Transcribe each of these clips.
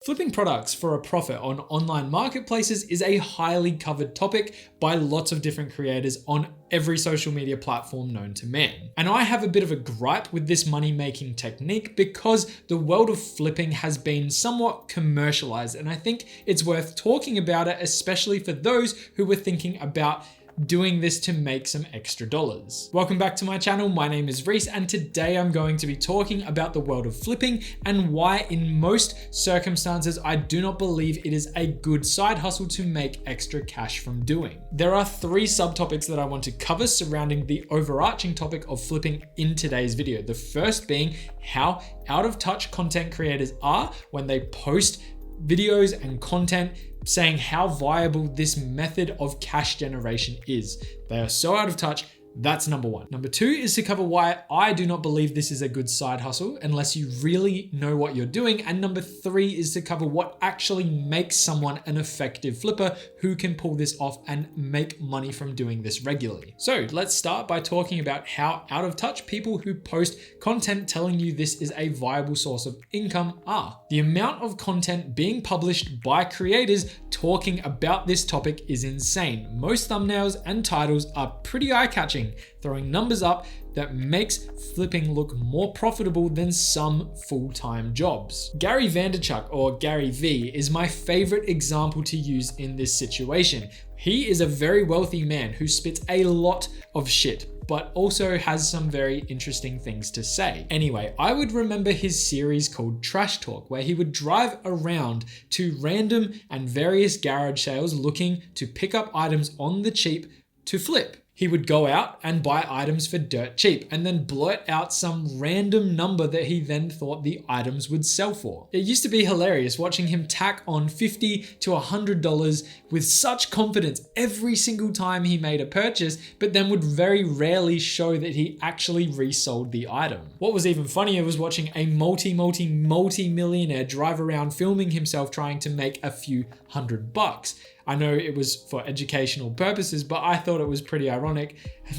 Flipping products for a profit on online marketplaces is a highly covered topic by lots of different creators on every social media platform known to man. And I have a bit of a gripe with this money-making technique because the world of flipping has been somewhat commercialized, and I think it's worth talking about it, especially for those who were thinking about doing this to make some extra dollars. Welcome back to my channel. My name is Reese, and today I'm going to be talking about the world of flipping and why in most circumstances I do not believe it is a good side hustle to make extra cash from doing. There are three subtopics that I want to cover surrounding the overarching topic of flipping in today's video. The first being how out of touch content creators are when they post videos and content saying how viable this method of cash generation is. They are so out of touch. That's number one. Number two is to cover why I do not believe this is a good side hustle unless you really know what you're doing. And number three is to cover what actually makes someone an effective flipper who can pull this off and make money from doing this regularly. So let's start by talking about how out of touch people who post content telling you this is a viable source of income are. The amount of content being published by creators talking about this topic is insane. Most thumbnails and titles are pretty eye-catching, throwing numbers up that makes flipping look more profitable than some full-time jobs. Gary Vaynerchuk, or Gary V, is my favorite example to use in this situation. He is a very wealthy man who spits a lot of shit, but also has some very interesting things to say. Anyway, I would remember his series called Trash Talk, where he would drive around to random and various garage sales looking to pick up items on the cheap to flip. He would go out and buy items for dirt cheap and then blurt out some random number that he then thought the items would sell for. It used to be hilarious watching him tack on $50 to $100 with such confidence every single time he made a purchase, but then would very rarely show that he actually resold the item. What was even funnier was watching a multi-millionaire drive around filming himself trying to make a few $100. I know it was for educational purposes, but I thought it was pretty ironic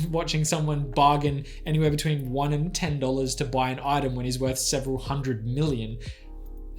watching someone bargain anywhere between $1 and $10 to buy an item when he's worth several hundred million.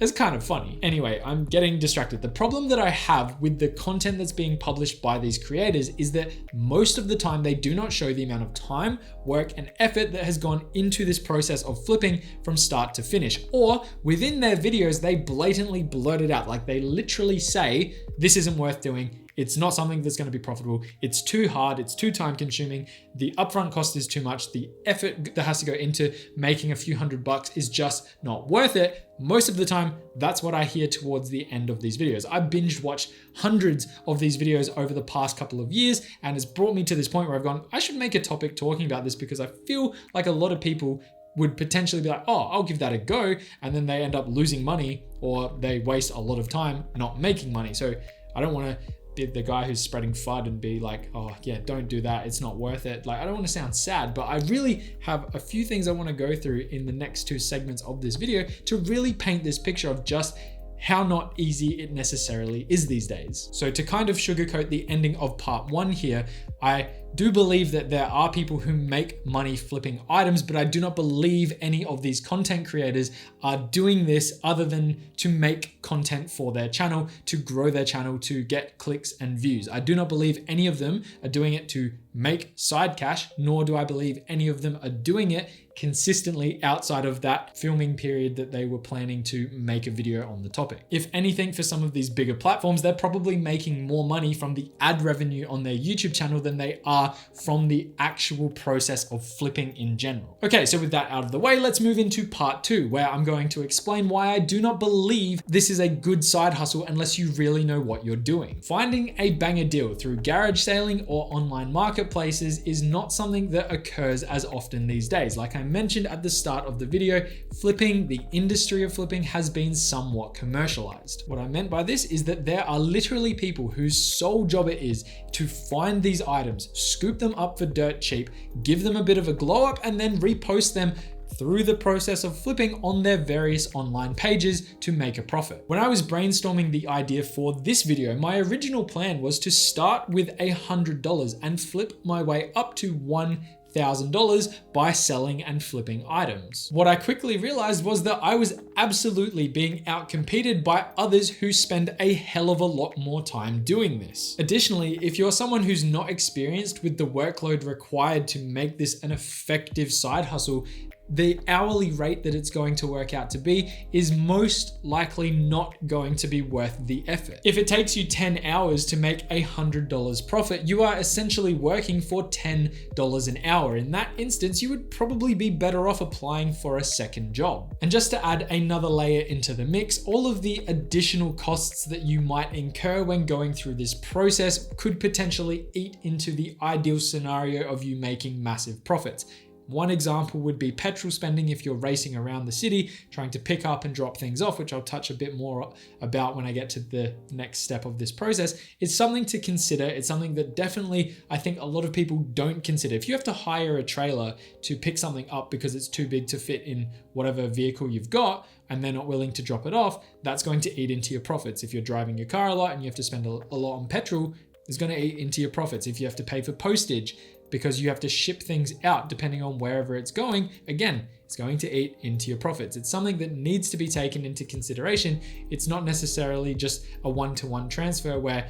It's kind of funny. Anyway, I'm getting distracted. The problem that I have with the content that's being published by these creators is that most of the time they do not show the amount of time, work, and effort that has gone into this process of flipping from start to finish. Or within their videos, they blatantly blurt it out. Like they literally say, this isn't worth doing. It's not something that's going to be profitable. It's too hard. It's too time consuming. The upfront cost is too much. The effort that has to go into making a few $100 is just not worth it. Most of the time, that's what I hear towards the end of these videos. I binge watched hundreds of these videos over the past couple of years, and it's brought me to this point where I've gone, I should make a topic talking about this because I feel like a lot of people would potentially be like, oh, I'll give that a go. And then they end up losing money or they waste a lot of time not making money. So I don't want to be the guy who's spreading FUD and be like, oh yeah, don't do that. It's not worth it. Like, I don't want to sound sad, but I really have a few things I want to go through in the next two segments of this video to really paint this picture of just how not easy it necessarily is these days. So to kind of sugarcoat the ending of part one here, I do believe that there are people who make money flipping items, but I do not believe any of these content creators are doing this other than to make content for their channel, to grow their channel, to get clicks and views. I do not believe any of them are doing it to make side cash, nor do I believe any of them are doing it consistently outside of that filming period that they were planning to make a video on the topic. If anything, for some of these bigger platforms, they're probably making more money from the ad revenue on their YouTube channel than they are from the actual process of flipping in general. Okay, so with that out of the way, let's move into part two, where I'm going to explain why I do not believe this is a good side hustle unless you really know what you're doing. Finding a banger deal through garage sailing or online marketplaces is not something that occurs as often these days. Like I mentioned at the start of the video, flipping, the industry of flipping has been somewhat commercialized. What I meant by this is that there are literally people whose sole job it is to find these items, scoop them up for dirt cheap, give them a bit of a glow up, and then repost them through the process of flipping on their various online pages to make a profit. When I was brainstorming the idea for this video, my original plan was to start with $100 and flip my way up to $1,000. $10,000 by selling and flipping items. What I quickly realized was that I was absolutely being outcompeted by others who spend a hell of a lot more time doing this. Additionally, if you're someone who's not experienced with the workload required to make this an effective side hustle, the hourly rate that it's going to work out to be is most likely not going to be worth the effort. If it takes you 10 hours to make $100 profit, you are essentially working for $10 an hour. In that instance, you would probably be better off applying for a second job. And just to add another layer into the mix, all of the additional costs that you might incur when going through this process could potentially eat into the ideal scenario of you making massive profits. One example would be petrol spending if you're racing around the city, trying to pick up and drop things off, which I'll touch a bit more about when I get to the next step of this process. It's something to consider. It's something that definitely I think a lot of people don't consider. If you have to hire a trailer to pick something up because it's too big to fit in whatever vehicle you've got, and they're not willing to drop it off, that's going to eat into your profits. If you're driving your car a lot and you have to spend a lot on petrol, it's going to eat into your profits. If you have to pay for postage, because you have to ship things out depending on wherever it's going, again, it's going to eat into your profits. It's something that needs to be taken into consideration. It's not necessarily just a one-to-one transfer where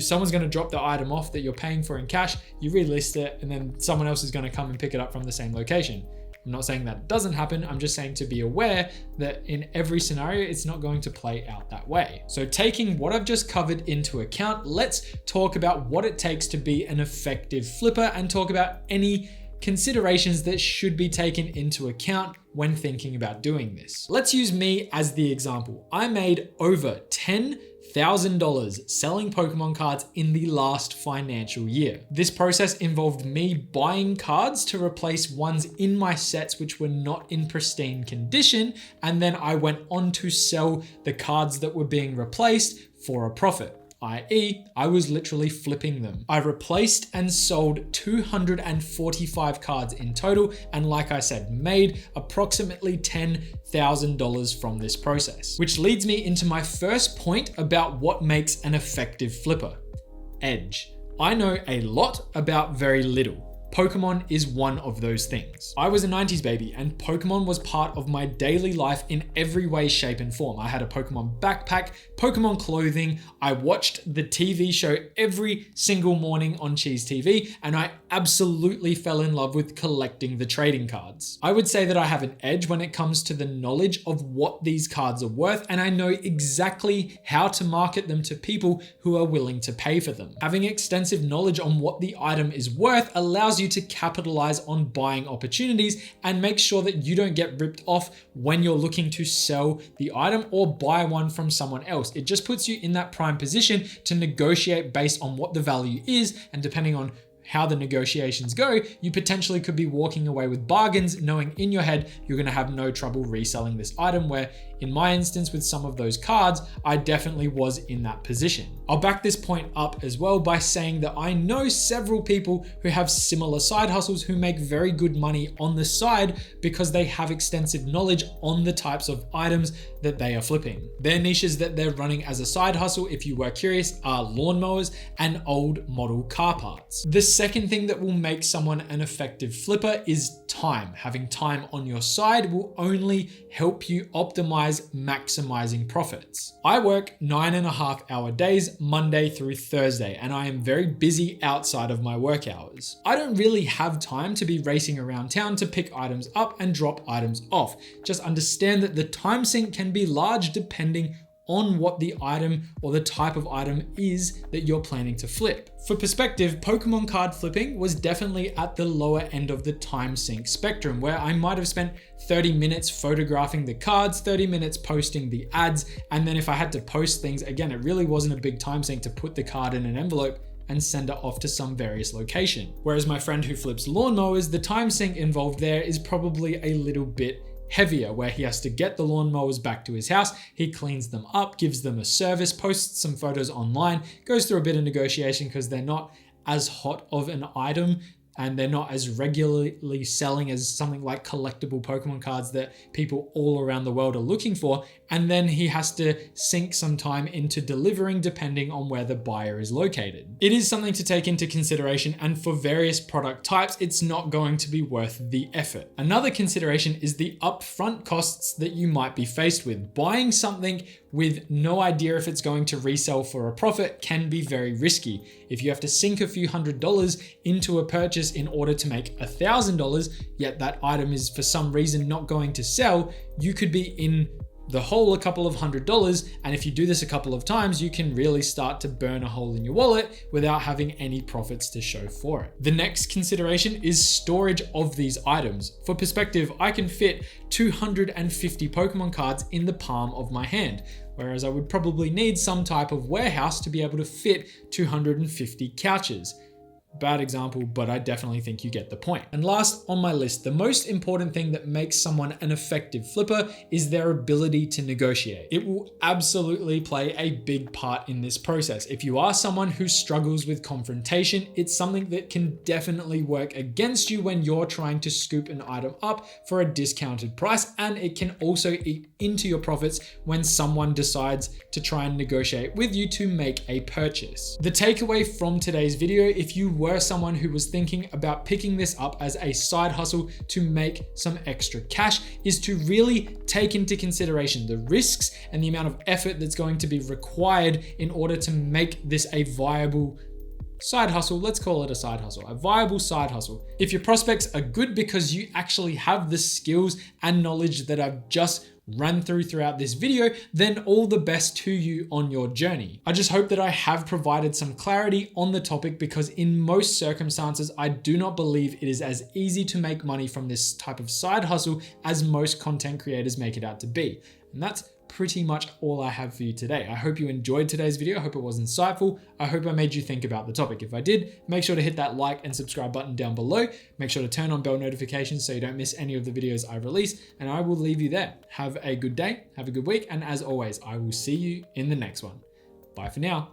someone's going to drop the item off that you're paying for in cash, you relist it, and then someone else is going to come and pick it up from the same location. I'm not saying that doesn't happen. I'm just saying to be aware that in every scenario, it's not going to play out that way. So taking what I've just covered into account, let's talk about what it takes to be an effective flipper and talk about any considerations that should be taken into account when thinking about doing this. Let's use me as the example. I made over $10,000 selling Pokemon cards in the last financial year. This process involved me buying cards to replace ones in my sets which were not in pristine condition, and then I went on to sell the cards that were being replaced for a profit. i.e., I was literally flipping them. I replaced and sold 245 cards in total, and like I said, made approximately $10,000 from this process. Which leads me into my first point about what makes an effective flipper. Edge. I know a lot about very little. Pokemon is one of those things. I was a 90s baby and Pokemon was part of my daily life in every way, shape, and form. I had a Pokemon backpack, Pokemon clothing. I watched the TV show every single morning on Cheese TV, and I absolutely fell in love with collecting the trading cards. I would say that I have an edge when it comes to the knowledge of what these cards are worth, and I know exactly how to market them to people who are willing to pay for them. Having extensive knowledge on what the item is worth allows you to capitalize on buying opportunities and make sure that you don't get ripped off when you're looking to sell the item or buy one from someone else. It just puts you in that prime position to negotiate based on what the value is, and depending on how the negotiations go, you potentially could be walking away with bargains, knowing in your head you're going to have no trouble reselling this item, where in my instance with some of those cards, I definitely was in that position. I'll back this point up as well by saying that I know several people who have similar side hustles who make very good money on the side because they have extensive knowledge on the types of items that they are flipping. Their niches that they're running as a side hustle, if you were curious, are lawnmowers and old model car parts. The second thing that will make someone an effective flipper is time. Having time on your side will only help you optimize maximizing profits. I work 9.5-hour days, Monday through Thursday, and I am very busy outside of my work hours. I don't really have time to be racing around town to pick items up and drop items off. Just understand that the time sink can be large depending on what the item or the type of item is that you're planning to flip. For perspective, Pokemon card flipping was definitely at the lower end of the time sink spectrum, where I might have spent 30 minutes photographing the cards, 30 minutes posting the ads, and then if I had to post things, again, it really wasn't a big time sink to put the card in an envelope and send it off to some various location. Whereas my friend who flips lawnmowers, the time sink involved there is probably a little bit heavier, where he has to get the lawnmowers back to his house, he cleans them up, gives them a service, posts some photos online, goes through a bit of negotiation because they're not as hot of an item and they're not as regularly selling as something like collectible Pokemon cards that people all around the world are looking for. and then he has to sink some time into delivering depending on where the buyer is located. It is something to take into consideration, and for various product types, it's not going to be worth the effort. Another consideration is the upfront costs that you might be faced with. Buying something with no idea if it's going to resell for a profit can be very risky. If you have to sink a few $100s into a purchase in order to make $1,000, yet that item is for some reason not going to sell, you could be in the hole a couple of $100s, and if you do this a couple of times, you can really start to burn a hole in your wallet without having any profits to show for it. The next consideration is storage of these items. For perspective, I can fit 250 Pokemon cards in the palm of my hand, whereas I would probably need some type of warehouse to be able to fit 250 couches. Bad example, but I definitely think you get the point. And last on my list, the most important thing that makes someone an effective flipper is their ability to negotiate. It will absolutely play a big part in this process. If you are someone who struggles with confrontation, it's something that can definitely work against you when you're trying to scoop an item up for a discounted price, and it can also eat into your profits when someone decides to try and negotiate with you to make a purchase. The takeaway from today's video, if you were someone who was thinking about picking this up as a side hustle to make some extra cash, is to really take into consideration the risks and the amount of effort that's going to be required in order to make this a viable side hustle. Let's call it a side hustle, a viable side hustle. If your prospects are good because you actually have the skills and knowledge that I've just ran throughout this video, then all the best to you on your journey. I just hope that I have provided some clarity on the topic, because in most circumstances, I do not believe it is as easy to make money from this type of side hustle as most content creators make it out to be. And that's pretty much all I have for you today. I hope you enjoyed today's video. I hope it was insightful. I hope I made you think about the topic. If I did, make sure to hit that like and subscribe button down below. Make sure to turn on bell notifications so you don't miss any of the videos I release, and I will leave you there. Have a good day, have a good week, and as always, I will see you in the next one. Bye for now.